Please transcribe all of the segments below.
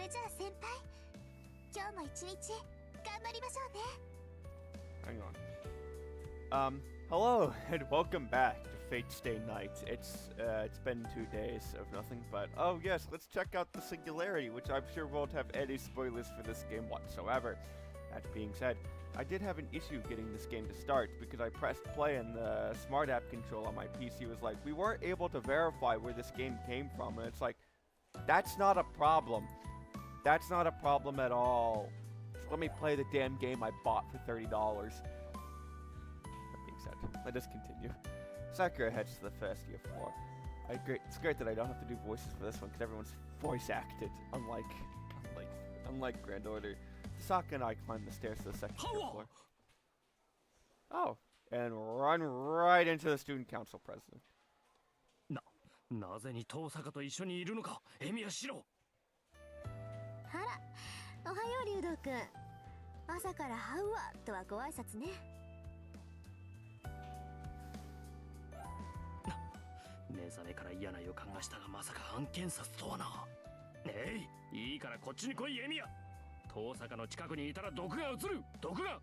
じゃあ先輩、今日も一日頑張りましょうね。 Hang on. Hello and welcome back to Fate Stay Night. It's been 2 days of nothing, but oh yes, let's check out the Singularity, which I'm sure won't have any spoilers for this game whatsoever. That being said, I did have an issue getting this game to start because I pressed play and the Smart App control on my PC was like, we weren't able to verify where this game came from, and it's like, that's not a problem. That's not a problem at all. Just let me play the damn game I bought for $30. That being said, let us continue. Sakura heads to the first year floor. It's great that I don't have to do voices for this one because everyone's voice acted, unlike Grand Order. Sakura and I climb the stairs to the second floor. Oh, and run right into the student council president. なぜに遠坂と一緒にいるのか、エミヤシロ。あら、おはよう竜道くん。朝からハウアとはご挨拶ね。目覚めから嫌な予感がしたが、まさか案件殺とはな。いいからこっちに来い、エミヤ。遠坂の近くにいたら毒が移る、毒が。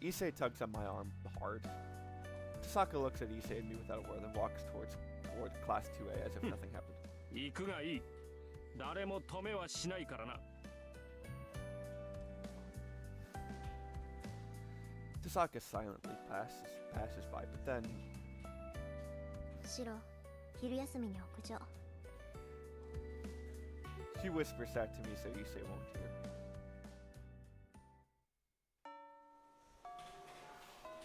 Issei tugs on my arm hard. Sakura looks at Issei and me without a word, then walks toward Class 2A as if nothing happened. 行くがいい。誰も止めはしないからな。Tasaka silently passes by, but then... シロ、昼休みに屋上。She whispers that to me so Issei won't hear.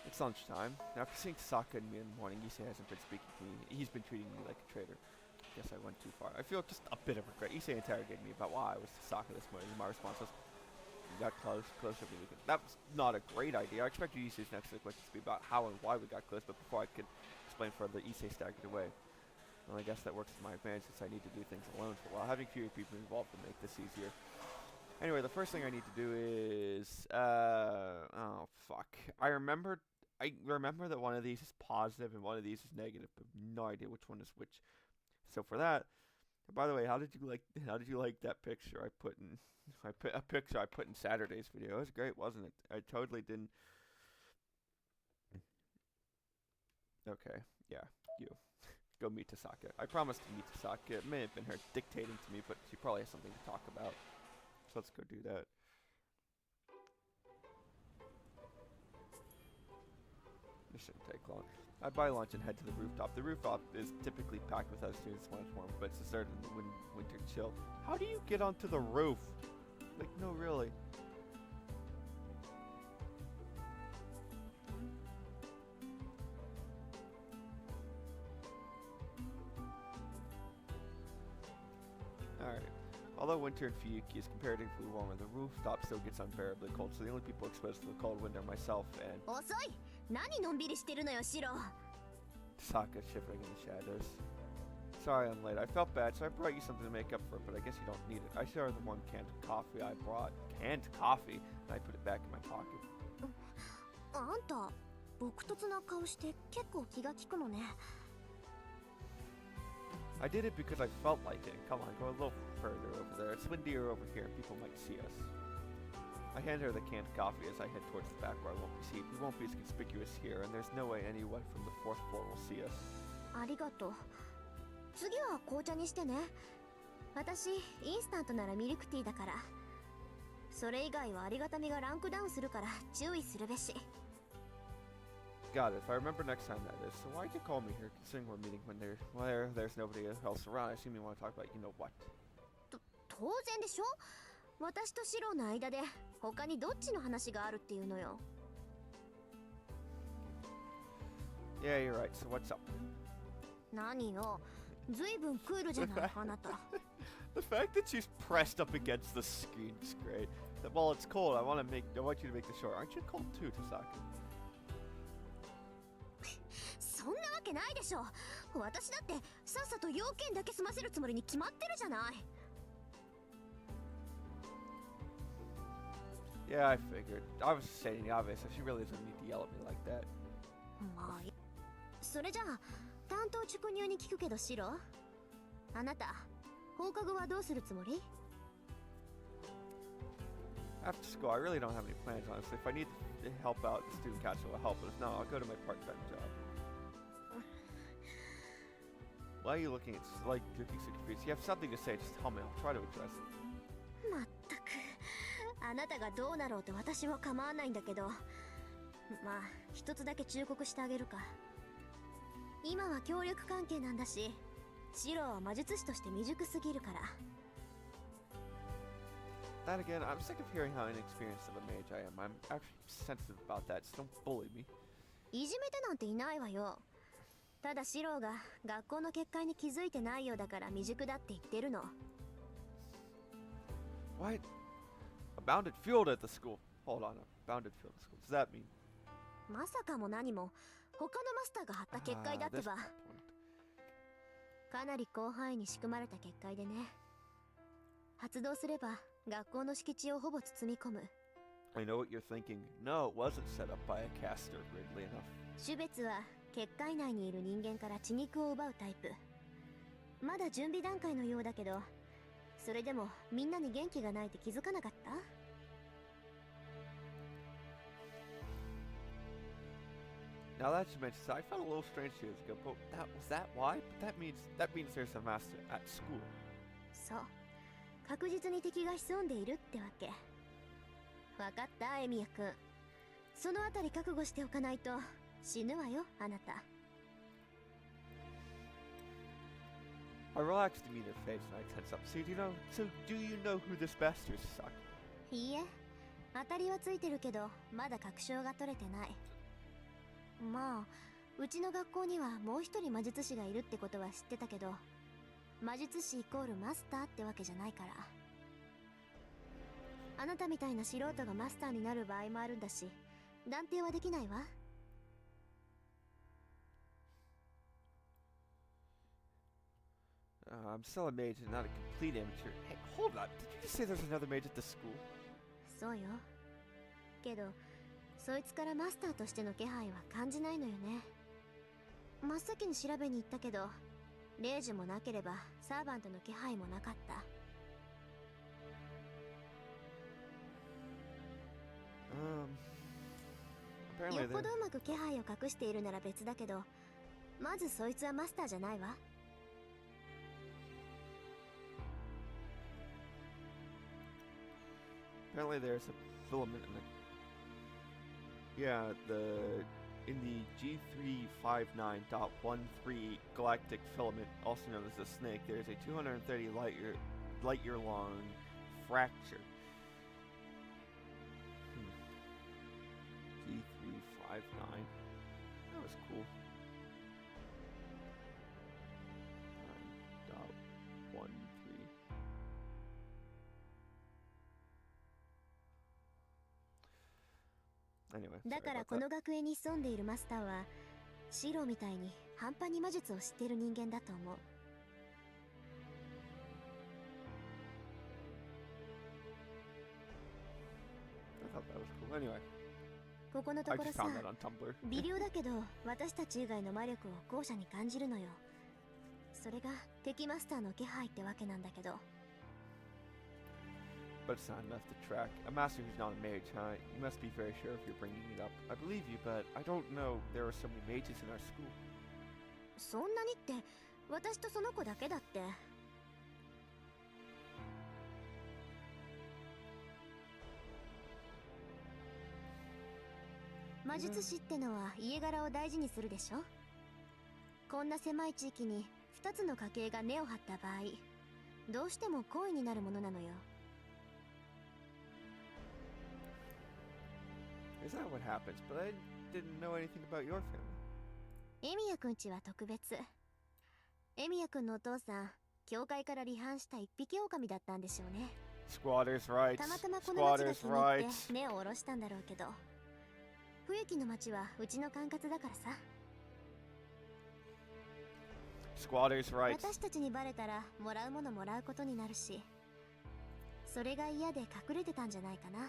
It's lunchtime. After seeing Tasaka and me in the morning, Issei hasn't been speaking to me. He's been treating me like a traitor. Guess I went too far. I feel just a bit of regret. Issei interrogated me about why I was Tasaka this morning, and my response was, we got close over the weekend. That was not a great idea. I expected Issei's next question to be about how and why we got close, but before I could explain further, Issei staggered away. Well, I guess that works to my advantage since I need to do things alone for a while. Having fewer people involved will make this easier. Anyway, the first thing I need to do is, oh fuck. I remember that one of these is positive and one of these is negative, but no idea which one is which. So for that, by the way, how did you like that picture I put in Saturday's video? It was great, wasn't it? I totally didn't. Okay, yeah, you. Go meet Tasaka. I promised to meet Tasaka. It may have been her dictating to me, but she probably has something to talk about. So let's go do that. This shouldn't take long. I buy lunch and head to the rooftop. The rooftop is typically packed with other students when it's warm, but it's deserted in the winter chill. How do you get onto the roof? Like, no, really. Alright. Although winter in Fuyuki is comparatively warmer, the rooftop still gets unbearably cold, so the only people exposed to the cold wind are myself and... 遅い！何のんびりしてるのよ、シロ。 Tasaka shivering in the shadows. Sorry I'm late. I felt bad, so I brought you something to make up for it, but I guess you don't need it. I showed her the one canned coffee I brought. Canned coffee? And I put it back in my pocket. あんた、朴突な顔して結構気が利くのね。 I did it because I felt like it. Come on, go a little further over there. It's windier over here and people might see us. I hand her the canned coffee as I head towards the back where I won't be seen. We won't be as conspicuous here, and there's no way anyone from the 4th floor will see us. ありがとう。次は紅茶にしてね。私、インスタントならミルクティーだから。それ以外はありがたみがランクダウンするから注意するべし。 Got it. If I remember next time that is. So why'd you call me here, considering we're meeting when there's nobody else around? I assume you want to talk about you know what. 当然でしょ。私とシロの間で他にどっちの話があるっていうのよ。 Yeah, you're right. So what's up? 何よ。ずいぶんクールじゃない、あなた。 The fact that she's pressed up against the screen is great. That while it's cold, I want you to make the short. Aren't you cold too, Tasaka? そんなわけないでしょ。私だってさっさと要件だけ済ませるつもりに決まってるじゃない。 Yeah, I figured. I was stating the obvious, so she really doesn't need to yell at me like that. まあ、それじゃあ、タ単刀直入に聞くけどシロ、あなた放課後はどうするつもり？ After school, I really don't have any plans, honestly. If I need to help out the student council, I'll help. But if not, I'll go to my part-time job. Why are you looking at looking so confused? You have something to say, just tell me. I'll try to address it. まったく、あなたがどうなろうと私は構わないんだけど、まあ一つだけ忠告してあげるか。今は協力関係なんだし、シロは魔術師として未熟すぎるから。That again, I'm sick of hearing how inexperienced of a mage I am. I'm actually sensitive about that, so don't bully me. いじめてなんていないわよ。ただシロが学校の結界に気づいてないようだから未熟だって言ってるの。What? A bounded field at the school. Hold on, a bounded field at the school. What does that mean? まさかも何も他のマスターが貼った結界だってば。かなり広範囲に仕組まれた結界でね。発動すれば学校の敷地をほぼ包み込む。I know what you're thinking. No, it wasn't set up by a caster, weirdly enough. 種別は結界内にいる人間から血肉を奪うタイプ。まだ準備段階のようだけど、それでもみんなに元気がないって気づかなかった？ Now that you mention it, I felt a little strange 2 years ago, but was that why? But that means there's a master at school. そう、確実に敵が潜んでいるってわけ。わかったエミヤ君。そのあたり覚悟しておかないと死ぬわよあなた。I relaxed to meet her face and I tense up. So do you know who this master is, Sakura? いいえ、当たりはついてるけどまだ確証が取れてない。まあうちの学校にはもう一人魔術師がいるってことは知ってたけど、魔術師イコールマスターってわけじゃないから。あなたみたいな素人がマスターになる場合もあるんだし、断定はできないわ。I'm still a mage and not a complete amateur. Hey, hold up. Did you just say there's another mage at the school? そうよ。けどそいつからマスターとしての気配は感じないのよね。真っ先に調べに行ったけど、レイジもなければサーバントの気配もなかった。よっぽどうまく気配を隠しているなら別だけど、まずそいつはマスターじゃないわ。Apparently there's a filament in the G359.13 galactic filament, also known as the snake, there's a 230 light year long fracture. G359. That was cool. 9.13. Anyway, だからこの学園に潜んでいるマスターはシロみたいに半端に魔術を知っている人間だと思う。I thought that was cool. Anyway, ここのと I ころ just さ、 found that on Tumblr. 微量だけど私たち以外の魔力を後者に感じるのよ。それが敵マスターの気配ってわけなんだけど。But it's not enough to track. A master who's not a mage, huh? You must be very sure if you're bringing it up. I believe you, but I don't know there are so many mages in our school. そんなにって私とその子だけだって。魔術師ってのは家柄を大事にするでしょ。こんな狭い地域に2つの家系が根を張った場合、どうしても好意になるものなのよ。Is that what happens? But I didn't know anything about your family. エミヤくんちは特別。エミヤくんのお父さん、教会から離反した一匹狼だったんでしょうね。Squatters' rights. たまたまこの町が Squatters' 気に入っ rights. て根を下ろしたんだろうけど、冬木の町はうちの管轄だからさ。Squatters' rights. 私たちにバレたらもらうものもらうことになるし、それが嫌で隠れてたんじゃないかな。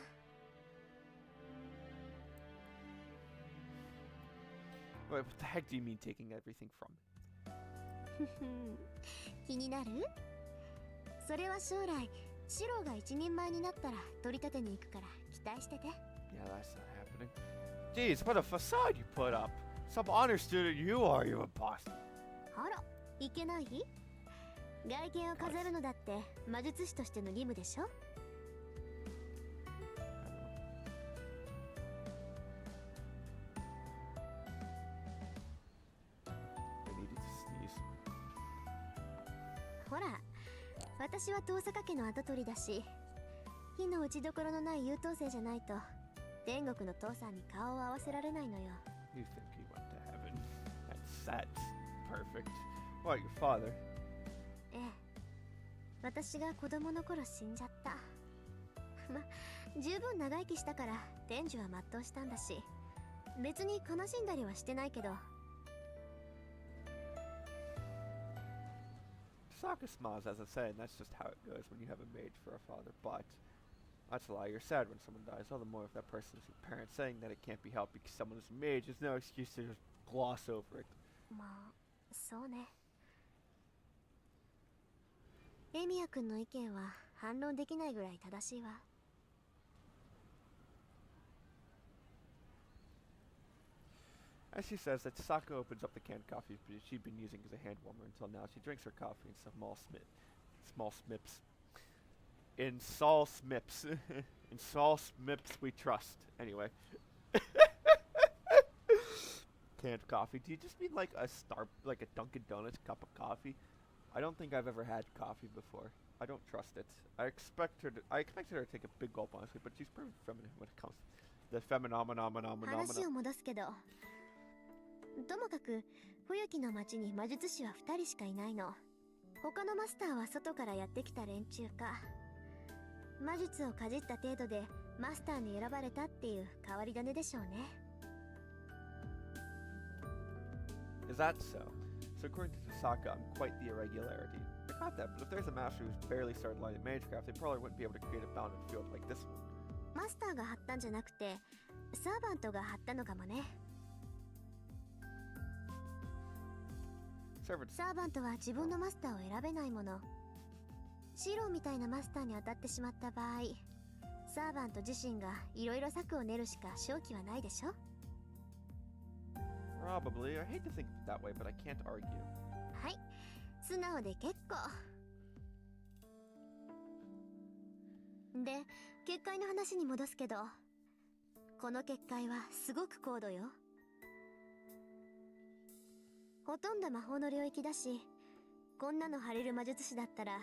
What the heck do you mean taking everything from me? 気になる？それは将来シロが一人前になったら取り立てに行くから期待してて。 Yeah, that's not happening. Jeez, what a facade you put up. Some honor student you are, you imposter. あら、いけない？外見を飾るのだって魔術師としての義務でしょ。I needed to sneeze. ほら、私は遠坂家の跡取りだし、火の打ちどころのない優等生じゃないと天国の父さんに顔を合わせられないのよ。 You think he went to heaven? That's perfect. What, your father? ええ、私が子供の頃死んじゃった。ま、十分長生きしたから天寿は全うしたんだし、別に悲しんだりはしてないけど。 Sokka smiles as I say, and that's just how it goes when you have a maid for a father, but that's a lie. You're sad when someone dies, all the more if that person is your parent. Saying that it can't be helped because someone is a mage is no excuse to just gloss over it. まあ、そうね。エミヤ君の意見は反論できないぐらい正しいわ。 As she says that, Sokka opens up the canned coffee she'd been using as a hand warmer until now. She drinks her coffee in small smips. In Saul Smips. In Saul Smips we trust. Anyway. Canned coffee. Do you just mean like a Dunkin' Donuts cup of coffee? I don't think I've ever had coffee before. I don't trust it. I expected her to take a big gulp, honestly, but she's pretty feminine when it comes to the phenomenon. 話を戻すけど、ともかく冬木の町に魔術師は2人しかいないの。他のマスターは外からやってきた連中か。魔術をかじった程度でマスターに選ばれたっていう変わり種でしょうね。 Is that so? So according to Sokka, I'm quite the irregularity. I got that, but if there's a master who's barely started learning magecraft, they probably wouldn't be able to create a bounded field like this one. マスターが貼ったんじゃなくて、サーバントが貼ったのかもね。 サーバントは自分のマスターを選べないもの。シローみたいなマスターに当たってしまった場合、サーバント自身がいろいろ策を練るしか勝機はないでしょ。 Probably. I hate to think that way, but I can't argue. はい、素直で結構。で、結界の話に戻すけど、この結界はすごく高度よ。ほとんど魔法の領域だし、こんなの貼れる魔術師だったら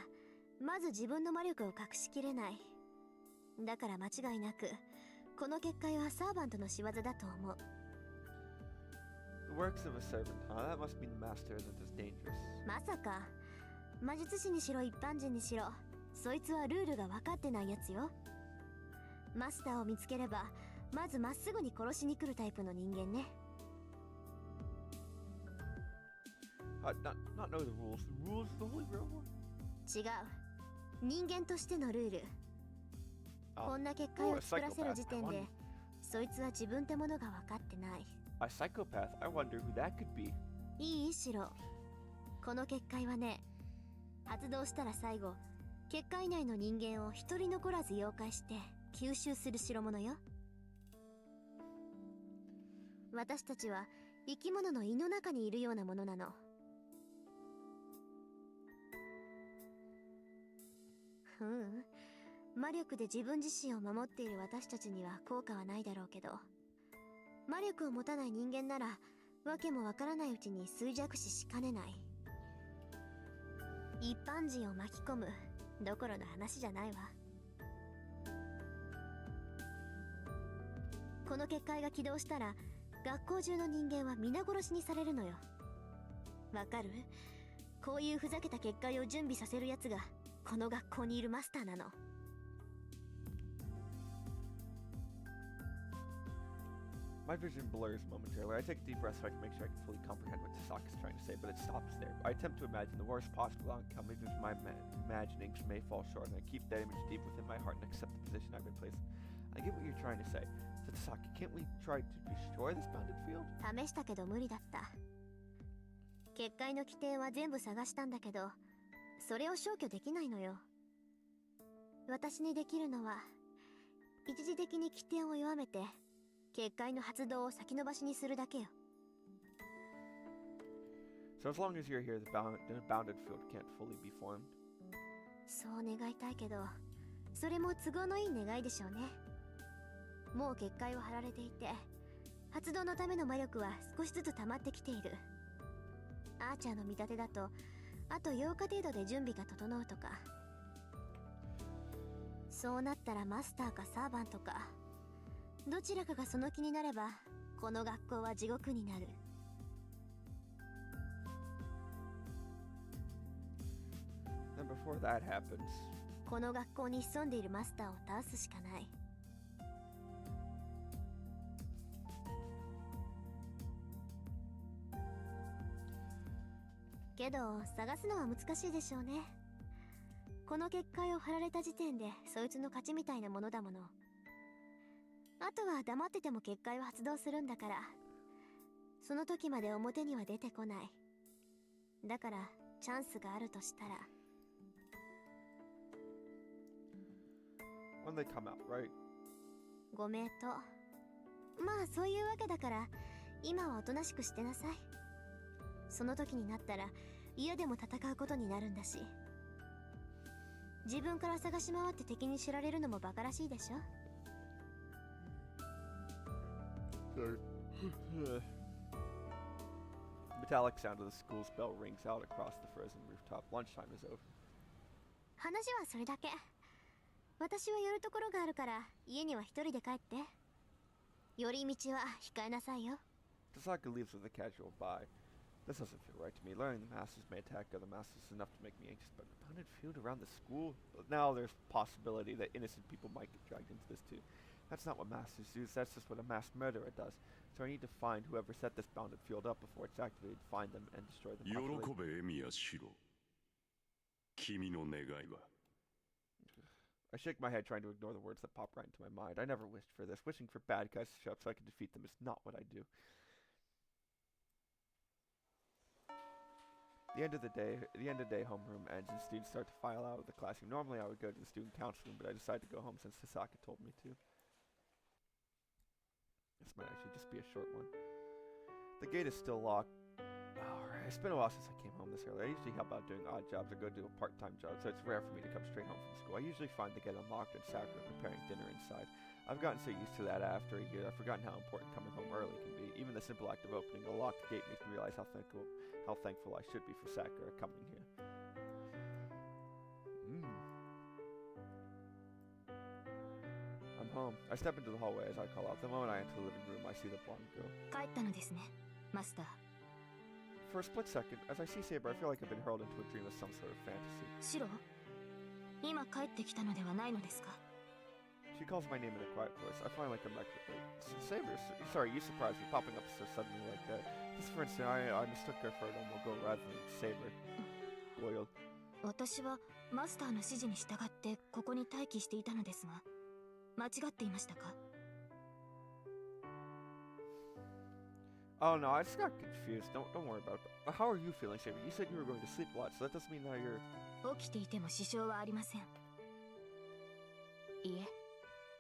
まず自分の魔力を隠しきれない。だから間違いなくこの結界はサーバントの仕業だと思う。 The works of a servant, huh? That must mean the master isn't as dangerous. まさか魔術師にしろ一般人にしろ、そいつはルールが分かってないやつよ。マスターを見つければまずまっすぐに殺しに来るタイプの人間ね。 Not know the rules. The rules of the Holy Grail one? 違う。人間としてのルール。 Oh. こんな結界 Oh, を a 作らせる psychopath. 時点で、そいつは自分ってものが分かってない。 A psychopath? I wonder who that could be. いいシロ。この結界はね、発動したら最後、結界内の人間を一人残らず妖怪して吸収する代物よ。私たちは生き物の胃の中にいるようなものなの。魔力で自分自身を守っている私たちには効果はないだろうけど、魔力を持たない人間ならわけもわからないうちに衰弱死しかねない。一般人を巻き込むどころの話じゃないわ。この結界が起動したら学校中の人間は皆殺しにされるのよ。わかる？こういうふざけた結界を準備させるやつがこの学校にいるマスターなの。My vision blurs momentarily. I take a deep breath so I can make sure I can fully comprehend what Sokka's trying to say, but it stops there. I attempt to imagine the worst possible outcome, even if my imaginings may fall short, and I keep that image deep within my heart and accept the position I've been placed in. I get what you're trying to say. Said Sokka, can't we try to destroy this bounded field? 試したけど無理だった。結界の起点は全部探したんだけど、それを消去できないのよ。私にできるのは、一時的に起点を弱めて、結界の発動を先延ばしにするだけよ。So as long as you're here, the bounded field can't fully be formed. そう願いたいけど、それも都合のいい願いでしょうね。もう結界は張られていて、発動のための魔力は少しずつ溜まってきている。アーチャーの見立てだと、あと8日程度で準備が整うとか。そうなったらマスターかサーバンとか、どちらかがその気になれば、この学校は地獄になる。And before that happens, この学校に潜んでいるマスターを倒すしかない。けど探すのは難しいでしょうね。この結界を張られた時点でそいつの勝ちみたいなものだもの。あとは黙ってても結界は発動するんだから、その時まで表には出てこない。だからチャンスがあるとしたら、when they come out, right? ご名答。まあそういうわけだから、今はおとなしくしてなさい。その時になったら嫌でも戦うことになるんだし。自分から探し回って敵に知られるのもバカらしいでしょ。Metallic sound of the school's bell rings out across the frozen rooftop. Lunchtime is over. 話はそれだけ。私は寄るところがあるから家には一人で帰って。寄り道は控えなさいよ。 Tasaka leaves with a casual bye. This doesn't feel right to me. Learning the masters may attack other masters is enough to make me anxious, but a bounded field around the school? But now there's possibility that innocent people might get dragged into this too. That's not what masters do, that's just what a mass murderer does. So I need to find whoever set this bounded field up before it's activated, find them, and destroy them. 喜べエミやシロ。君の願いは。 I shake my head trying to ignore the words that pop right into my mind. I never wished for this. Wishing for bad guys to show up so I can defeat them is not what I do. The end of the day homeroom ends and students start to file out of the classroom. Normally I would go to the student council room, but I decided to go home since Tasaka told me to. This might actually just be a short one. The gate is still locked. Alright, it's been a while since I came home this early. I usually help out doing odd jobs or go do a part-time job, so it's rare for me to come straight home from school. I usually find the gate unlocked and Sakura preparing dinner inside. I've gotten so used to that after a year, I've forgotten how important coming home early can be. Even the simple act of opening a locked gate makes me realize how thankful I should be for Sakura coming here. I'm home. I step into the hallway as I call out. The moment I enter the living room, I see the blonde girl. 帰ったのですね、マスター。 For a split second, as I see Saber, I feel like I've been hurled into a dream of some sort of fantasy. シロ、今帰ってきたのではないのですか？ She calls my name in a quiet voice. I find like I'm like, Saber, sorry, you surprised me, popping up so suddenly like that. Just for instance, I mistook her for a normal girl rather than Saber. Loyal. 私はマスターの指示に従ってここに待機していたのですが、間違っていましたか？ Oh no, I just got confused. Don't worry about it. How are you feeling, Saber? You said you were going to sleep a lot, so that doesn't mean that you're... 起きていても支障はありません。いえ、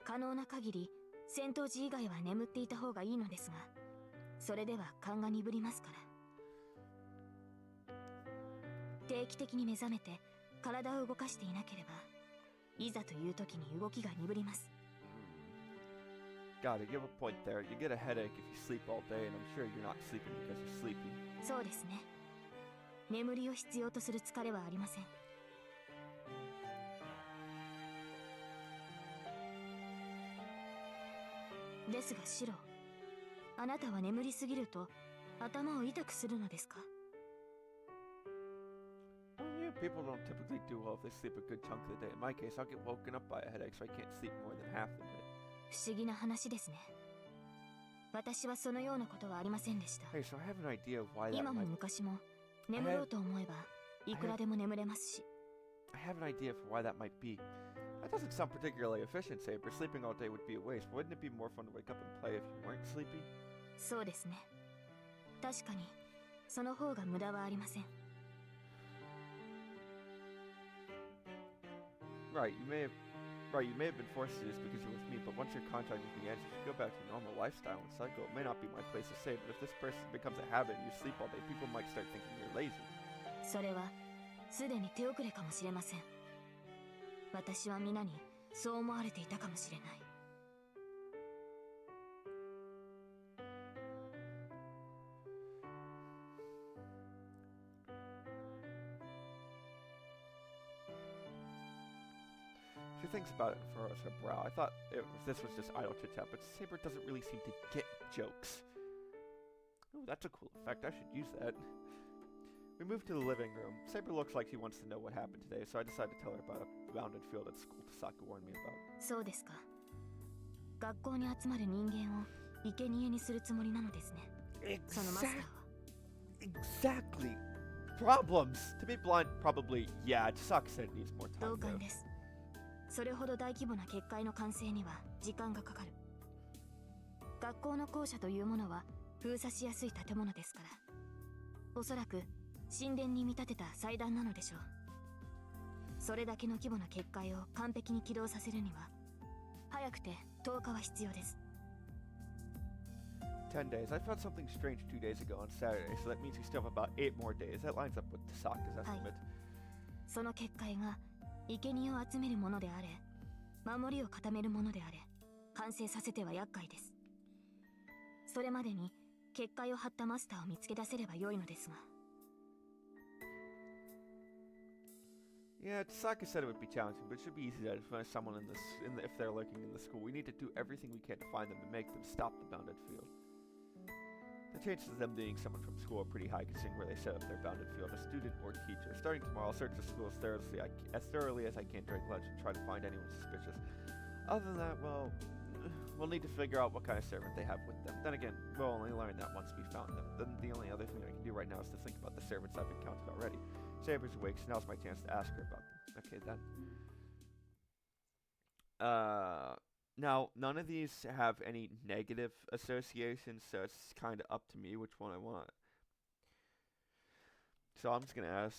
可能な限り戦闘時以外は眠っていた方がいいのですが、それでは勘が鈍りますから。定期的に目覚めて体を動かしていなければ、いざという時に動きが鈍ります。Got it. You have a point there. You get a headache if you sleep all day, and I'm sure you're not sleeping because you're sleepy. そうですね。眠りを必要とする疲れはありません。ですがシロ、あなたは眠りすぎると頭を痛くするのですか？ Yeah, people don't typically do well if they sleep a good chunk of the day. In my case, I'll get woken up by a headache, so I can't sleep more than half the day. 不思議な話ですね。私はそのようなことはありませんでした。Hey, so I have an idea of why that 今も might... 昔も眠ろうと思えばいくらでも眠れますし。I have an idea for why that might be. That doesn't sound particularly efficient, Saber. Sleeping all day would be a waste. Wouldn't it be more fun to wake up and play if you weren't sleepy? そうですね。確かにその方が無駄はありません。 Right, you may have been forced to do this because you're with me, but once your contract with me ends, you should go back to your normal lifestyle and cycle. It may not be my place to say, but if this person becomes a habit and you sleep all day, people might start thinking you're lazy. それはすでに手遅れかもしれません。私は皆にそう思われていたかもしれない。 She thinks about it and furrows her brow. I thought this was just idle chit-chat, but Saber doesn't really seem to get jokes. Oh, that's a cool effect. I should use that. We moved to the living room. Saber looks like she wants to know what happened today, so I decided to tell her about a bounded field at school Sakura warned me about. そうですか。学校に集まる人間を生贄にするつもりなのですね。そのマスターは。 Exactly. Problems. To be blunt, probably, yeah, Chisaki said it needs more 同 time. 感です。それほど大規模な結界の完成には時間がかかる。学校の校舎というものは封鎖しやすい建物ですから、おそらく神殿に見立てた祭壇なのでしょう。それだけの規模な結界を完璧に起動させるには早くて10日は必要です。 10 days. I found something strange 2 days ago on Saturday, so that means we still have about 8 more days. That lines up with Tasaka's estimate. その結界が生贄を集めるものであれ、守りを固めるものであれ、完成させては厄介です。それまでに結界を張ったマスターを見つけ出せれば良いのですが。 Yeah, Tasaka said it would be challenging, but it should be easy to find someone if they're lurking in the school. We need to do everything we can to find them and make them stop the bounded field. The chances of them being someone from school are pretty high considering where they set up their bounded field, a student or teacher. Starting tomorrow, I'll search the school as thoroughly as I can during lunch and try to find anyone suspicious. Other than that, well, we'll need to figure out what kind of servant they have with them. Then again, we'll only learn that once we found them. Then the only other thing I can do right now is to think about the servants I've encountered already. Saber's awake, so now's my chance to ask her about them. Okay, then. Now, none of these have any negative associations, so it's kind of up to me which one I want. So I'm just going to ask.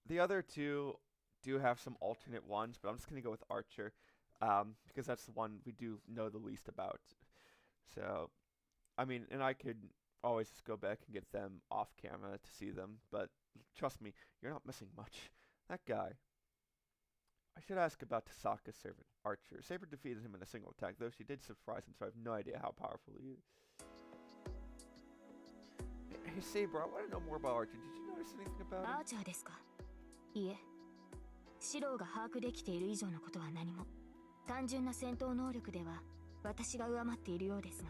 The other two do have some alternate ones, but I'm just going to go with Archer, because that's the one we do know the least about. So, I mean, and I could always just go back and get them off camera to see them, but trust me, you're not missing much. That guy. I should ask about Tasaka's servant, Archer. Saber defeated him in a single attack, though she did surprise him, so I have no idea how powerful he is. Hey, Saber, I want to know more about Archer. Did you notice anything about him? アーチャーですか。いえ、シローが把握できている以上のことは何も。単純な戦闘能力では私が上回っているようですが、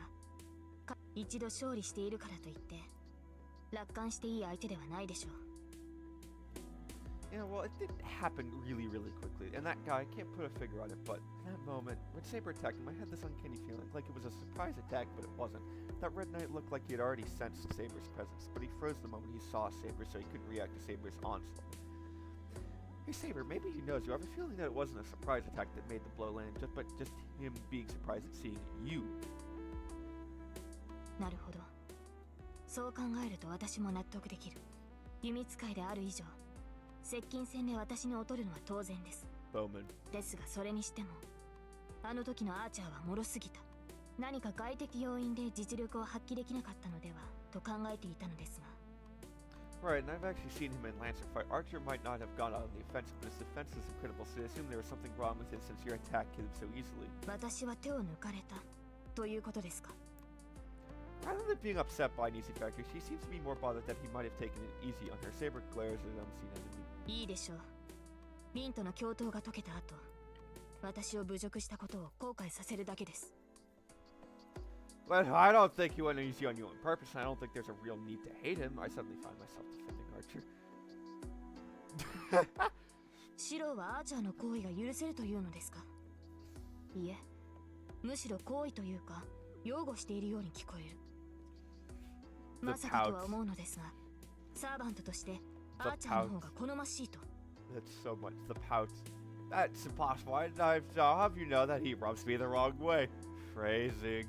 一度勝利しているからといって楽観していい相手ではないでしょう。 Yeah, well, it did happen really, really quickly. And that guy, I can't put a figure on it, but in that moment, when Saber attacked him, I had this uncanny feeling, like it was a surprise attack, but it wasn't. That Red Knight looked like he had already sensed Saber's presence, but he froze the moment he saw Saber, so he couldn't react to Saber's onslaught. Hey, Saber, maybe he knows you. I have a feeling that it wasn't a surprise attack that made the blow land, but just him being surprised at seeing you. なるほど。そう考えると私も納得できる。弓使いである以上、接近戦で私に劣るのは当然です。Bowman. ですがそれにしても、あの時のアーチャーは脆すぎた。何か外的要因で実力を発揮できなかったのではと考えていたのですが。Right, and I've actually seen him in Lancer fight. Archer might not have gone out on the offensive, but his defense is incredible, so I assume there was something wrong with him since your attack hit him so easily. 私は手を抜かれたということですか。 Rather than being upset by an easy factor, she seems to be more bothered that he might have taken it easy on her. Saber glares at an unseen enemy. いいでしょう。リンとの共闘が解けた後、私を侮辱したことを後悔させるだけです。 But I don't think he went easy on you on purpose, and I don't think there's a real need to hate him. I suddenly find myself defending Archer. シローはアーチャーの行為が許せるというのですか。いえ、むしろ行為というか擁護しているように聞こえる。まさかとは思うのですが、サーバントとしてアーチャーの方が好ましいと。 That's so much. The pout. That's impossible. How do you know that he rubs me the wrong way? Phrasing.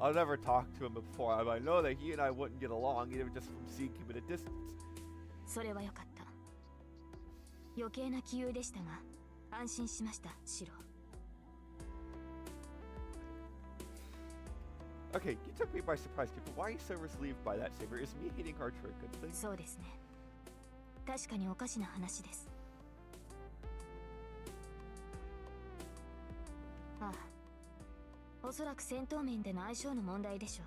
I'll never talk to him before. I know that he and I wouldn't get along, even just from seeing him at a distance. それはよかった。余計な杞憂でしたが、安心しました、シロ。Okay, you took me by surprise, but why are you so relieved by that, Saber? Is me hitting Archer a good thing? そうですね。確かにおかしな話です。ああ、おそらく戦闘面での相性の問題でしょう。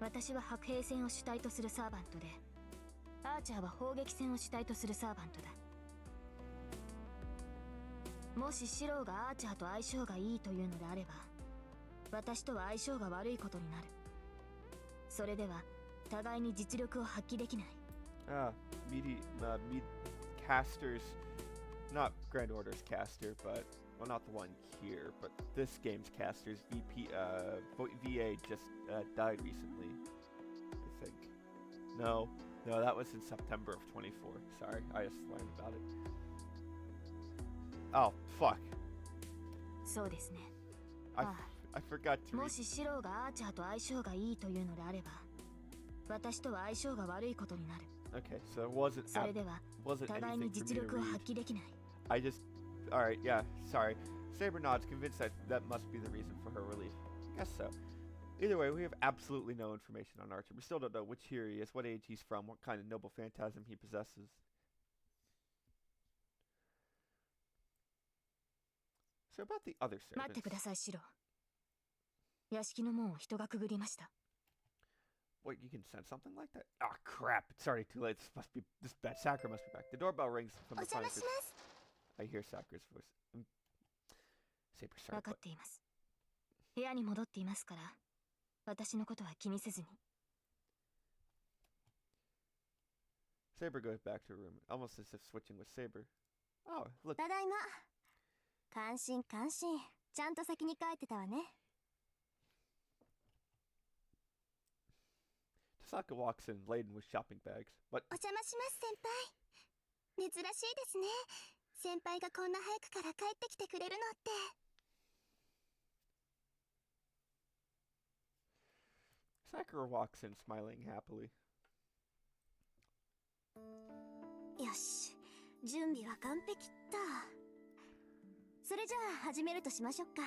私は白兵戦を主体とするサーバントで、アーチャーは砲撃戦を主体とするサーバントだ。もしシローがアーチャーと相性がいいというのであれば、私とは相性が悪いことになる。それでは互いに実力を発揮できない。Casters, not Grand Order's caster, but, well, not the one here, but this game's casters, VA just died recently, I think. No, that was in September of 24. Sorry, I just learned about it. Oh, fuck. そうですね。I forgot to もしシローがアーチャーと相性がいいというのであれば、私とは相性が悪いことになる。Okay, so it wasn't それでは 互いに anything for 実 me to 力を read. 発揮できない。I just, alright, yeah, sorry. Saber nods, convinced that that must be the reason for her relief. Guess so. Either way, we have absolutely no information on Archer. We still don't know which hero he is, what age he's from, what kind of noble phantasm he possesses. So about the other 待ってくだ servants. さい、シロー。屋敷の門を人がくぐりました。Wait, you can sense something like that? Ah, crap! It's already too late. This bad Sakura must be back. The doorbell rings from the front. I hear Sakura's voice. Saber, sorry, 分かっています。部屋に戻っていますから、私のことは気にせずに。Saber goes back to her room, almost as if switching with Saber. Oh, look. ただいま。感心感心。ちゃんと先に帰ってたわね。Tasaka walks in, laden with shopping bags. What? お邪魔します、先輩。珍しいですね。先輩がこんな早くから帰ってきてくれるのって。Sakura walks in, smiling happily. よし、準備は完璧っと。それじゃあ始めるとしましょうか。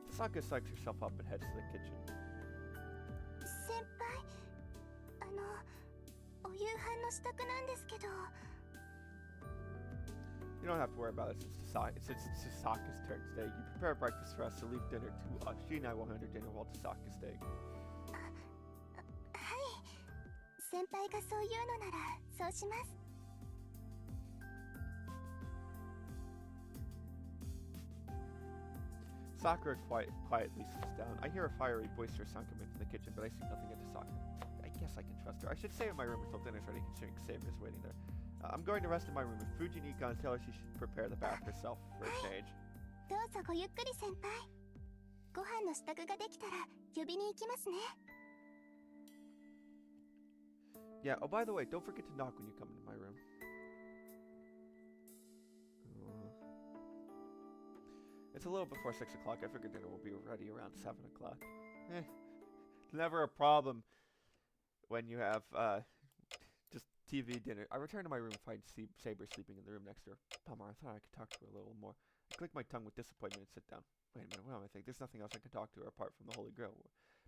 Tasaka psychs herself up and heads to the kitchen. 先輩、お夕飯の支度なんですけど。You don't have to worry about it. It's Tasaka's turn today. You prepare breakfast for us to leave dinner to us. She and I will handle dinner while Tasaka staying. はい。先輩がそう言うのなら、そうします。Sakura quietly sits down. I hear a fiery, boisterous sound coming from the kitchen, but I see nothing at Tasaka. I guess I can trust her. I should stay in my room until dinner's ready, considering Saber is waiting there. I'm going to rest in my room. If Fujini can tell her she should prepare the bath herself for a change. どうぞごゆっくり先輩。ご飯の支度ができたら呼びに行きますね。Yeah, oh, by the way, don't forget to knock when you come into my room. It's a little before 6 o'clock. I figured dinner will be ready around 7 o'clock. It's never a problem when you have, just TV dinner. I return to my room and find Saber sleeping in the room next door. Bummer, I thought I could talk to her a little more. I click my tongue with disappointment and sit down. Wait a minute, what am I thinking? There's nothing else I can talk to her apart from the Holy Grail.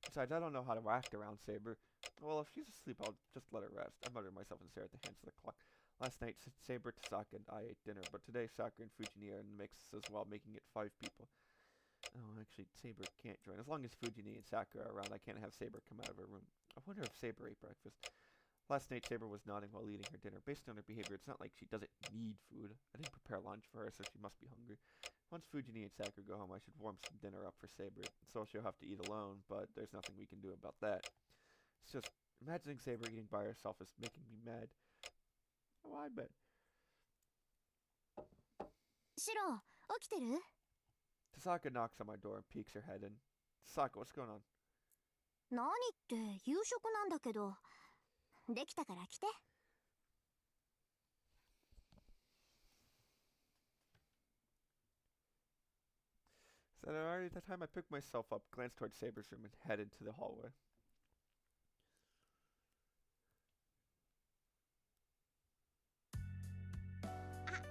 Besides, I don't know how to act around Saber. Well, if she's asleep, I'll just let her rest. I mutter to myself and stare at the hands of the clock. Last night, Saber, Tasaka, and I ate dinner, but today Sakura and Fujini are in the mix as well, making it 5 people. Oh, actually, Saber can't join. As long as Fujini and Sakura are around, I can't have Saber come out of her room. I wonder if Saber ate breakfast. Last night, Saber was nodding while eating her dinner. Based on her behavior, it's not like she doesn't need food. I didn't prepare lunch for her, so she must be hungry. Once Fujini and Sakura go home, I should warm some dinner up for Saber. So she'll have to eat alone, but there's nothing we can do about that. It's just, imagining Saber eating by herself is making me mad. Oh, I bet. シロ、起きてる？ Tasaka knocks on my door and peeks her head in. Tasaka, what's going on? 何って夕食なんだけど。できたから来て。Is that already the time I picked myself up, glanced towards Saber's room, and headed to the hallway.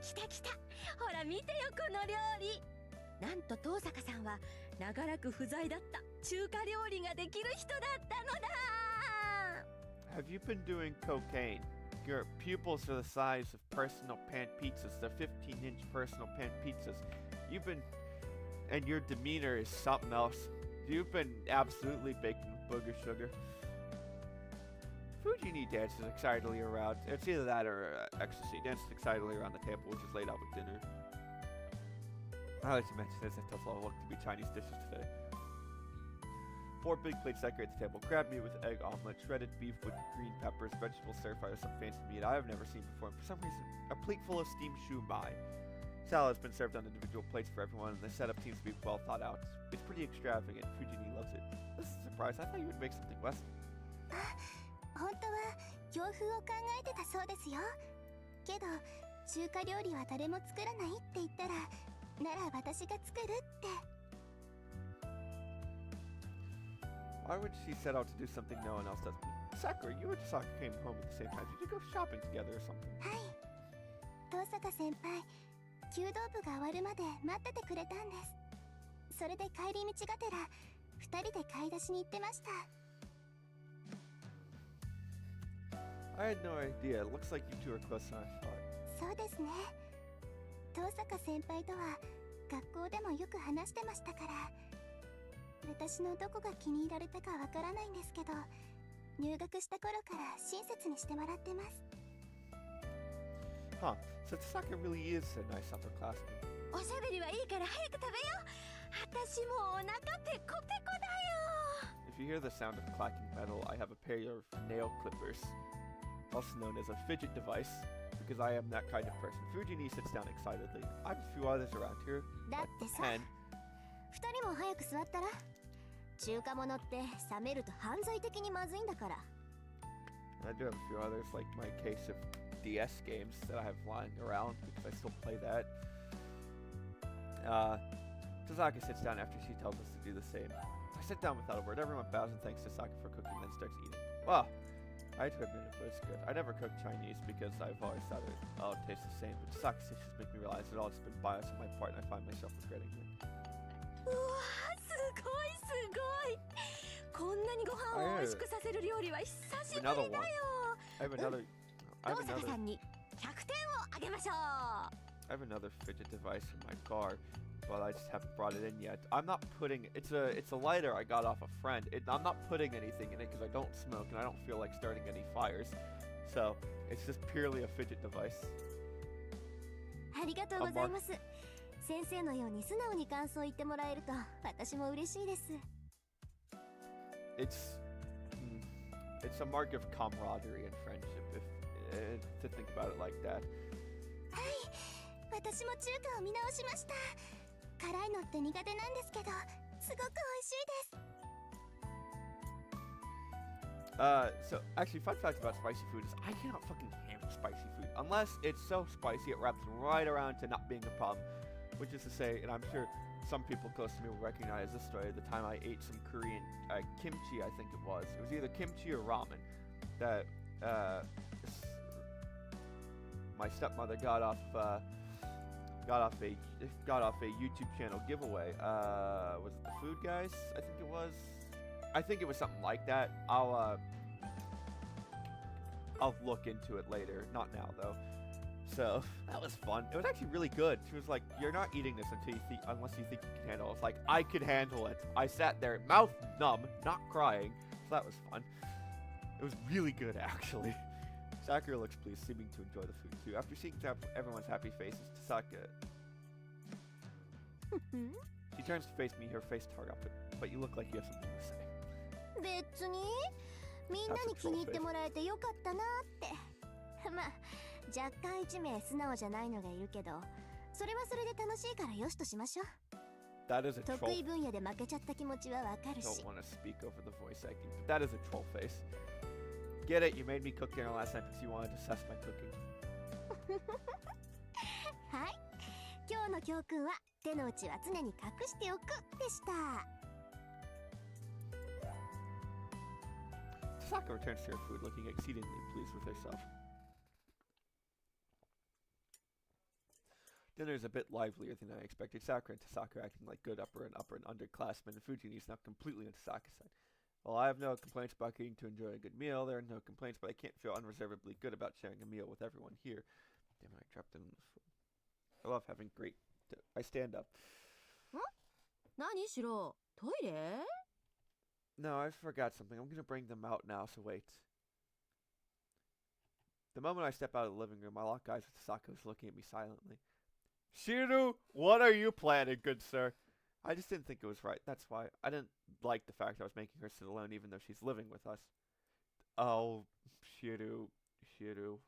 来た来た。ほら見てよこの料理。なんと遠坂さんは長らく不在だった中華料理ができる人だったのだ。Have you been doing cocaine? Your pupils are the size of personal pan pizzas. They're 15-inch personal pan pizzas. You've been... And your demeanor is something else. You've been absolutely baked in booger sugar. Fujini dances excitedly around. It's either that or ecstasy. Dances excitedly around the table, which is laid out with dinner. I like to mention this, it does all look to be Chinese dishes today. 4 big plates decorate the table. Crab meat with egg omelet, shredded beef with green peppers, vegetable stir-fry with some fancy meat I have never seen before. And for some reason, a plate full of steamed shumai. Salad has been served on individual plates for everyone, and the setup seems to be well thought out. It's pretty extravagant. Fujini loves it. This is a surprise. I thought you would make something Western. 本当は洋風を考えてたそうですよ。けど中華料理は誰も作らないって言ったら、なら私が作るって。Why would she set out to do something no one else does? Sakura, you and Sakura came home at the same time. Did you go shopping together or something? はい。遠坂先輩、弓道部が終わるまで待っててくれたんです。それで帰り道がてら、2人で買い出しに行ってました。I had no idea. It looks like you two are closer than I thought. そうですね。遠坂先輩とは学校でもよく話してましたから、私のどこが気に入られたかわからないんですけど、入学した頃から親切にしてもらってます。Huh. So Sakura really is a nice upperclassman. おしゃべりはいいから早く食べよう。私もうお腹ペコペコだよ。 If you hear the sound of clacking metal, I have a pair of nail clippers, also known as a fidget device, because I am that kind of person. Fujini sits down excitedly. I have a few others around here. だってさ、 And 2人も早く座ったら。中華物って冷めると犯罪的にまずいんだから。 I do have a few others, like my case of DS games that I have lying around because I still play that. Tazaka sits down after she tells us to do the same. I sit down without a word. Everyone bows and thanks Tazaka for cooking, then starts eating. Well, I hate to admit it, but it's good. I never cooked Chinese because I've always thought it all tastes the same, but Tazaka's dishes make me realize it all just been biased on my part, and I find myself regretting it. うわー、すごいすごい。こんなにご飯を美味しくさせる料理は久しぶりだよ。 I have another. 遠坂さんに100点をあげましょう。 I have another fidget device in my car, but I just haven't brought it in yet. I'm not putting it's a lighter I got off a friend. I'm not putting anything in it because I don't smoke and I don't feel like starting any fires. So it's just purely a fidget device. ありがとうございます。先生のように素直に感想を言ってもらえると私も嬉しいです。 It's a mark of camaraderie and friendship if to think about it like that. はい、私も中華を見直しました。辛いのって苦手なんですけど、すごく美味しいです。So actually, fun fact about spicy food is I cannot fucking handle spicy food unless it's so spicy it wraps right around to not being a problem. Which is to say, and I'm sure some people close to me will recognize this story, the time I ate some Korean kimchi, I think it was. It was either kimchi or ramen that my stepmother got off a YouTube channel giveaway. Was it the Food Guys? I think it was. I think it was something like that. I'll look into it later. Not now though. So that was fun. It was actually really good. She was like, "You're not eating this unless you think you can handle it." I was like, "I could handle it." I sat there, mouth numb, not crying. So that was fun. It was really good, actually. Sakura looks pleased, seeming to enjoy the food too. After seeing everyone's happy faces, Sakura. She turns to face me, her face turned up, but you look like you have something to say. 別にみんなに気に入ってもらえてよかったなって。まあ若干1名素直じゃないのがいるけど、それはそれで楽しいからよしとしましょう。 That is a 得 troll. 意分野で負けちゃった気持ちはわかるし。 Don't want to speak over the voice acting, but that is a troll face. Get it? You made me cook dinner last night because you wanted to assess my cooking. はい、今日の教訓は手の内は常に隠しておくでした。 Sakura returns to her food, looking exceedingly pleased with herself. Dinner is a bit livelier than I expected. Sakura and Tasaka acting like good upper and underclassmen, and Fujin is now completely on Tasaka's side. While I have no complaints about getting to enjoy a good meal, there are no complaints, but I can't feel unreservedly good about sharing a meal with everyone here. Damn it, I dropped it in the food. I love having great... I stand up. 何しろトイレ No, I forgot something. I'm gonna bring them out now, so wait. The moment I step out of the living room, I lock eyes with Tasaka, who's looking at me silently. Shirou, what are you planning, good sir? I just didn't think it was right. That's why. I didn't like the fact I was making her sit alone, even though she's living with us. Oh, Shirou,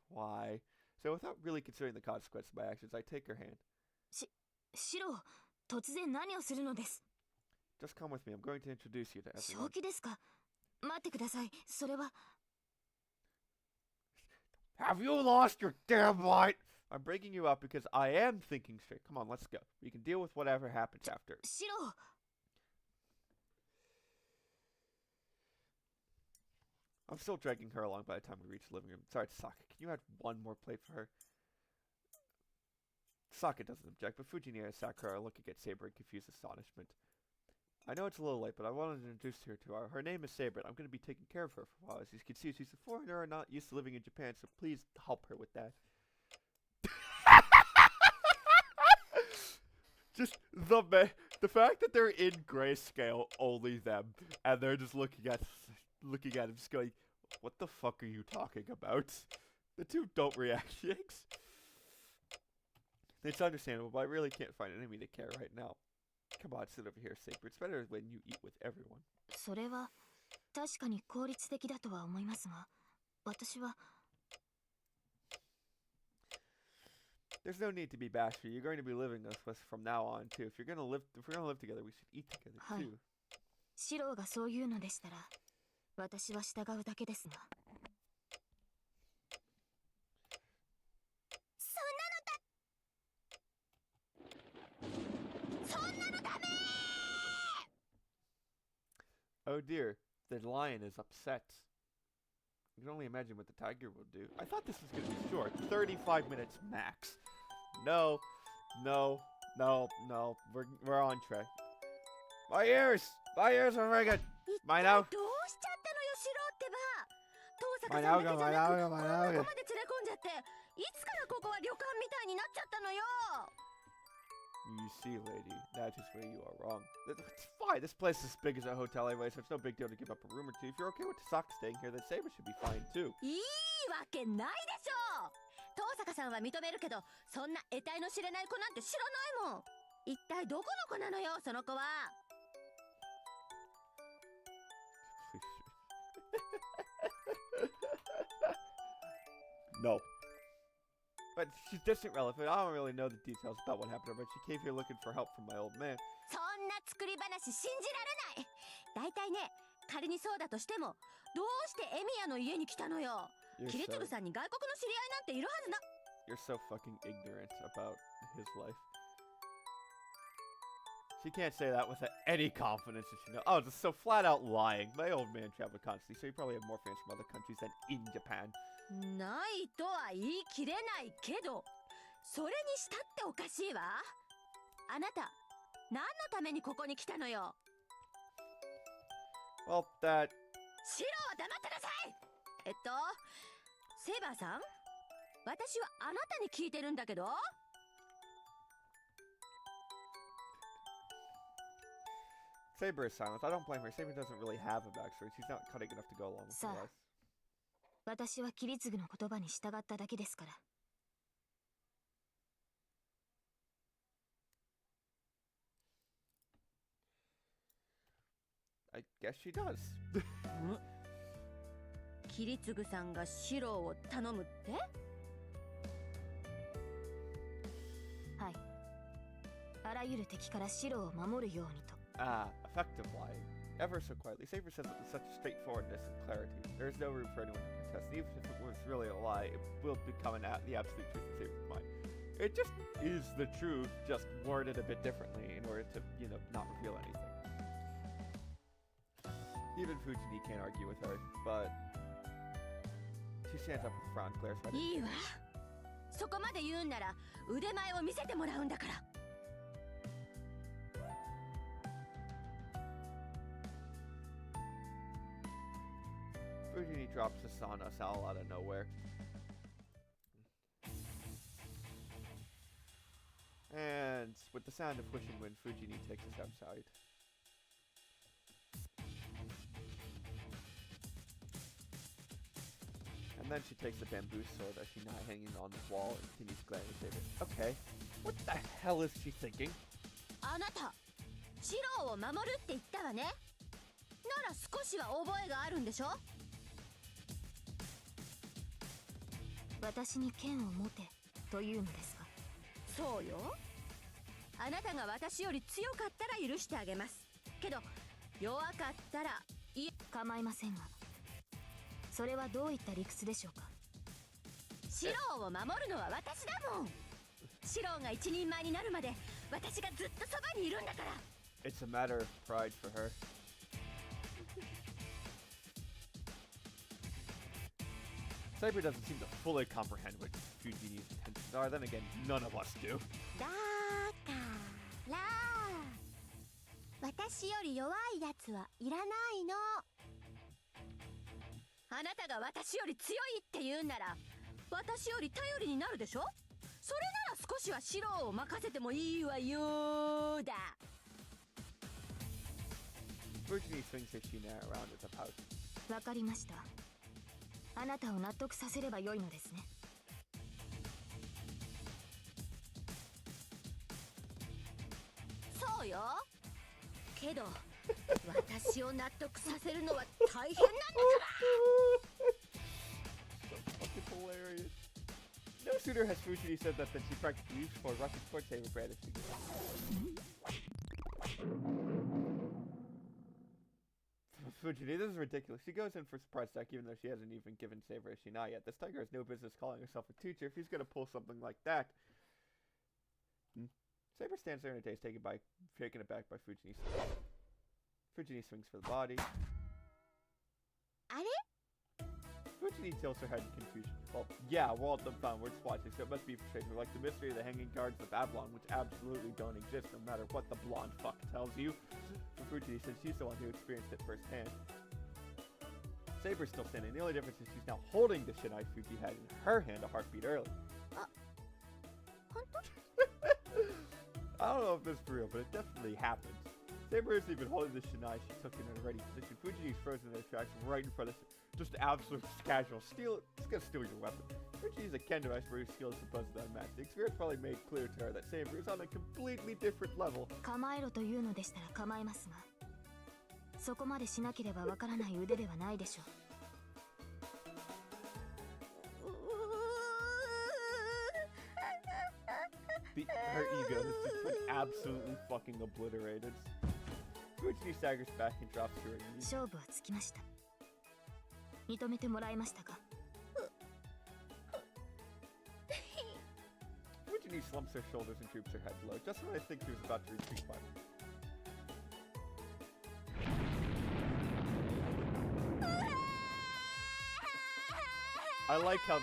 why? So without really considering the consequences of my actions, I take her hand. シロ、突然何をするのです Just come with me. I'm going to introduce you to 正 everyone. 気ですか待ってください。それは Have you lost your damn mind? I'm breaking you up because I am thinking straight. Come on, let's go. We can deal with whatever happens after. シロ I'm still dragging her along by the time we reach the living room. Sorry, Tasaka. Can you add one more plate for her? Tasaka doesn't object, but Fujin and Sakura are looking at Saber in confused astonishment. I know it's a little late, but I wanted to introduce her to her. Her name is Saber, and I'm going to be taking care of her for a while. As you can see, she's a foreigner and not used to living in Japan, so please help her with that. Just the fact that they're in grayscale, only them, and they're just looking at him, just going, "What the fuck are you talking about?" The two don't react. It's understandable, but I really can't find an enemy to care right now. Come on, sit over here, Saber. It's better when you eat with everyone. それは確かに効率的だとは思いますが、私は There's no need to be bashful. You're going to be living with us from now on too. If we're gonna live together, we should eat together too. シロがそう言うのでしたら、私は従うだけですが。 Oh dear, the lion is upset. You can only imagine what the tiger will do. I thought this was going to be short. 35 minutes max. No. We're on track. My ears are very good. My now. どうしちゃったのよシロってば。My 遠坂さんだ now けじゃなく、ここ my ま now. で連れ込んじゃって、いつからここは旅館みたいになっちゃったのよ。 You see, lady, that is where you are wrong. It's fine. This place is as big as a hotel anyway, so it's no big deal to give up a room or two. If you're okay with Tasaka staying here, then Saber should be fine too. いいわけないでしょ。遠坂さんは認めるけど、そんな得体の知れない子なんて知らないもん。一体どこの子なのよ、その子は。No. But she's distant relative. I don't really know the details about what happened to her, but she came here looking for help from my old man. そんな作り話信じられない。大体ね、仮にそうだとしても、どうしてエミヤの家に来たのよ。キリツグさんに外国の知り合いなんているはずな。You're so fucking ignorant about his life. She can't say that with any confidence that she knows. Oh, just so flat out lying. My old man traveled constantly, so he probably had more fans from other countries than in Japan. ないとは言い切れないけど、それにしたっておかしいわ。あなた、何のためにここに来たのよ。Well, that... シロは黙ってなさい。セイバーさん、私はあなたに聞いてるんだけど。Saber is silent. I don't blame her. Saber doesn't really have a backstory. She's not cutting enough to go along with her life. 私はキリツグの言葉に従っただけですから。 I guess she does. キリツグさんがシロを頼むって？はい。あらゆる敵からシロを守るようにと。Ah, effective lying. Ever so quietly, Saber says it with such straightforwardness and clarity. There is no room for anyone to protest. Even if it was really a lie, it will become the absolute truth in Saber's mind. It just is the truth, just worded a bit differently in order to, you know, not reveal anything. Even Fujini can't argue with her, but she stands up with a frown, glares right at いいわ。そこまで言うんなら腕前を見せてもらうんだから。 Fujini drops a sauna sal out of nowhere. And with the sound of pushing wind, Fujini takes us outside. And then she takes the bamboo sword that she's not hanging on the wall and continues glaring at Saber. Okay, what the hell is she thinking? あなた、シロを守るって言ったわね。なら少しは覚えがあるんでしょ。私に剣を持てというのですか。そうよ。あなたが私より強かったら許してあげます。けど弱かったら構いませんが。それはどういった理屈でしょうか。シロを守るのは私だもん。シロが一人前になるまで私がずっとそばにいるんだから。It's a matter of pride for her. Saber doesn't seem to fully comprehend what Fujini's intentions are. Then again, none of us do. だから私より弱いやつはいらないの。あなたが私より強いって言うんなら私より頼りになるでしょ。それなら少しはシロを任せてもいいわよだ。 Fujini swings her Shina around at the pouch. わかりました。あなたを納得させればよいのですね。そうよ。けど私を納得させるのは大変なんだから。So fucking hilarious. No sooner has Fujini said that than she practically leaps forward, rushing towards Saber, brandishing it. Fujini, this is ridiculous. She goes in for surprise attack even though she hasn't even given Saber a Shina yet. This tiger has no business calling herself a teacher if he's gonna pull something like that. Saber stands there in a daze, taken aback by Fujini's swing. Fujini swings for the body. あれ Fujini tilts her head in confusion. Well, yeah, we're all dumbfounded. We're just watching, so it must be frustrating. We're like the mystery of the hanging guards of Babylon, which absolutely don't exist no matter what the blonde fuck tells you. For Fujini, since she's the one who experienced it firsthand. Saber's still standing. The only difference is she's now holding the Shinai Fuji had in her hand a heartbeat early. 本当 I don't know if this is real, but it definitely happened. Saber isn't even holding the Shinai she took in a ready position. Fujini's frozen in their tracks right in front of just absolute casual. Steal it. He's gonna steal your weapon. Fujini's a kendo expert whose skill is supposedly unmatched. The experience probably made clear to her that Saber is on a completely different level. 構えろというのでしたら構いますが、そこまでしなければわからない腕ではないでしょう。 Her ego has just been absolutely fucking obliterated. Fujini staggers back and drops to her knees. 勝負はつきました。認めてもらえましたか。 Fujini slumps her shoulders and droops her head low, just when I think she was about to retreat by. I like how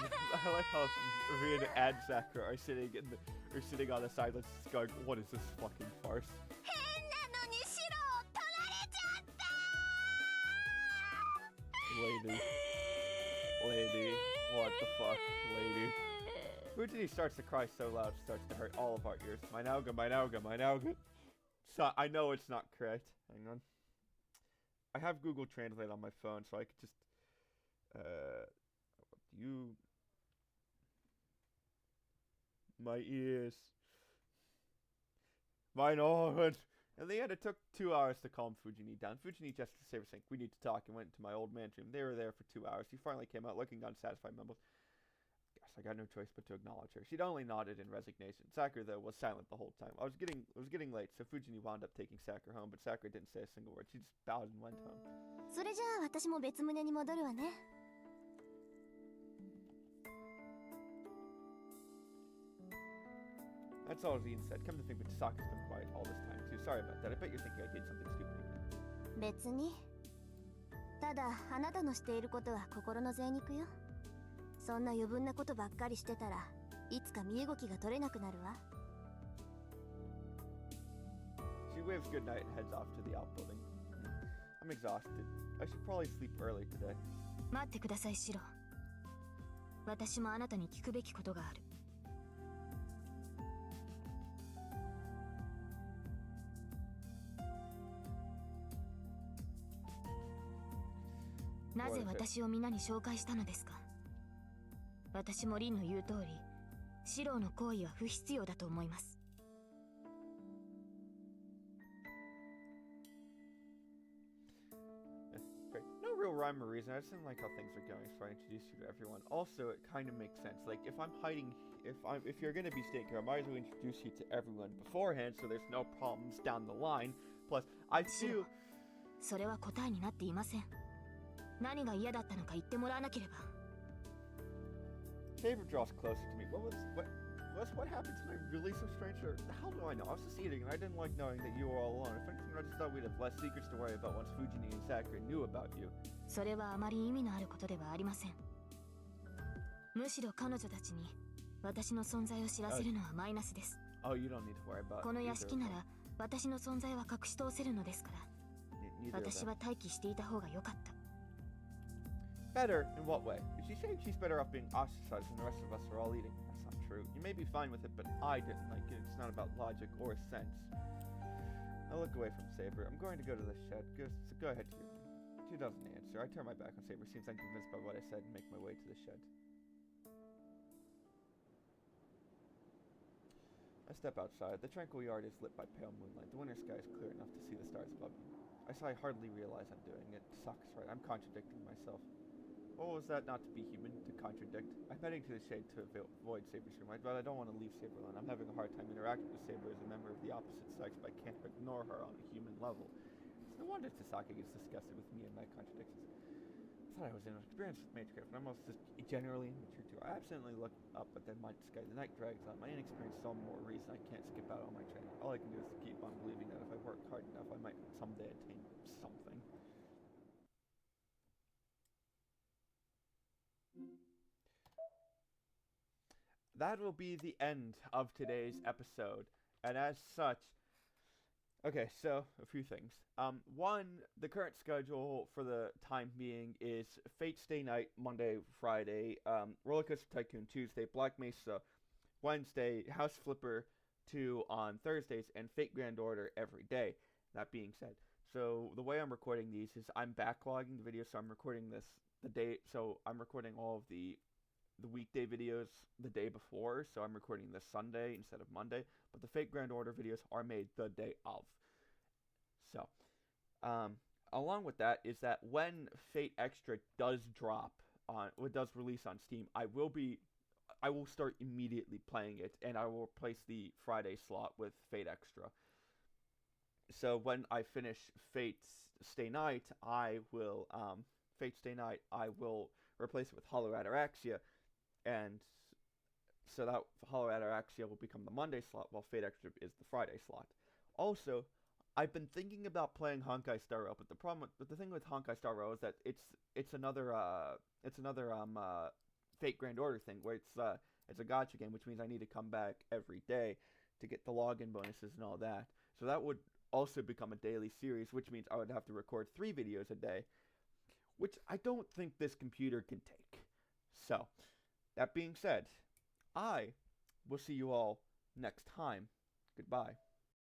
Rin and Sakura are sitting on the sidelines going, what is this fucking farce? 変なのに白を取られちゃった Lady, what the fuck, lady? Fujini starts to cry so loud it starts to hurt all of our ears. My Nauga. So, I know it's not correct. Hang on. I have Google Translate on my phone, so I could just, my ears. My nose. In the end, it took 2 hours to calm Fujini down. Fujini gestured to Saber, saying, "We need to talk," and went into my old man's room. They were there for 2 hours. She finally came out, looking unsatisfied, mumbled, "Guess I got no choice but to acknowledge her." She'd only nodded in resignation. Sakura, though, was silent the whole time. It was getting late, so Fujini wound up taking Sakura home, but Sakura didn't say a single word. She just bowed and went home. それじゃあ私も別棟に戻るわね。That's all Rin said. Come to think of it, Saka's been quiet all this time too. Sorry about that. I bet you're thinking I did something stupid again. 別に。ただ、あなたのしていることは心の贅肉よ。そんな余分なことばっかりしてたら、いつか身動きが取れなくなるわ。She waves goodnight and heads off to the outbuilding. I'm exhausted. I should probably sleep early today. 待ってください、シロ。私もあなたに聞くべきことがある。なぜ私を皆に紹介したのですか？私もリンの言う通り、シローの行為は不必要だと思います。Great. No real rhyme or reason. I just didn't like how things are going, so I introduced you to everyone. Also, it kind of makes sense. Like, if I'm hiding, if you're gonna be staying here, I might as well introduce you to everyone beforehand, so there's no problems down the line. Plus, I feel. それは答えになっていません。何が嫌だったのか言ってもらわなければ。Saber draws closer to me. What happened tonight really so strange? Or how do I know? I was just eating, and I didn't like knowing that you were all alone. If anything, I just thought we'd have less secrets to worry about once Fujini and Sakura knew about you. それはあまり意味のあることではありません。むしろ彼女たちに私の存在を知らせるのはマイナスです。Oh, you don't need to worry about. この屋敷なら私の存在は隠し通せるのですから。私は待機していた方が良かった。Better? In what way? She's saying she's better off being ostracized when the rest of us are all eating. That's not true. You may be fine with it, but I didn't like it. It's not about logic or sense. I look away from Saber. I'm going to go to the shed. So go ahead to your room. She doesn't answer. I turn my back on Saber. Seems unconvinced by what I said and make my way to the shed. I step outside. The tranquil yard is lit by pale moonlight. The winter sky is clear enough to see the stars above me. I hardly realize I'm doing it. Sucks, right? I'm contradicting myself. What was that not to be human, to contradict? I'm heading to the shade to avoid Saber's room, but I don't want to leave Saber alone. I'm having a hard time interacting with Saber as a member of the opposite sex, but I can't ignore her on a human level. It's no wonder Tasaka gets disgusted with me and my contradictions. I thought I was inexperienced with Magecraft, and I'm also just generally immature too. I absently look up at the night sky. The night drags on. My inexperience is all more reason I can't skip out on my training. All I can do is keep on believing that if I work hard enough, I might someday attain something. That will be the end of today's episode, and as such, okay, so a few things. One, the current schedule for the time being is Fate Stay Night Monday, Friday, Roller Coaster Tycoon Tuesday, Black Mesa Wednesday, House Flipper 2 on Thursdays, and Fate Grand Order every day. That being said, so the way I'm recording these is I'm backlogging the video, so I'm recording this the day, so I'm recording all of the weekday videos the day before, so I'm recording this Sunday instead of Monday, but the Fate Grand Order videos are made the day of. So, along with that is that when Fate Extra does release on Steam, I will start immediately playing it, and I will replace the Friday slot with Fate Extra. So when I finish Fate Stay Night, I will replace it with Hollow Ataraxia, and so that Hollow Ataraxia will become the Monday slot, while Fate Extra is the Friday slot. Also, I've been thinking about playing Honkai Star Rail, but the thing with Honkai Star Rail is that it's another Fate Grand Order thing where it's a gacha game, which means I need to come back every day to get the login bonuses and all that. So that would also become a daily series, which means I would have to record 3 videos a day, which I don't think this computer can take. So, that being said, I will see you all next time. Goodbye.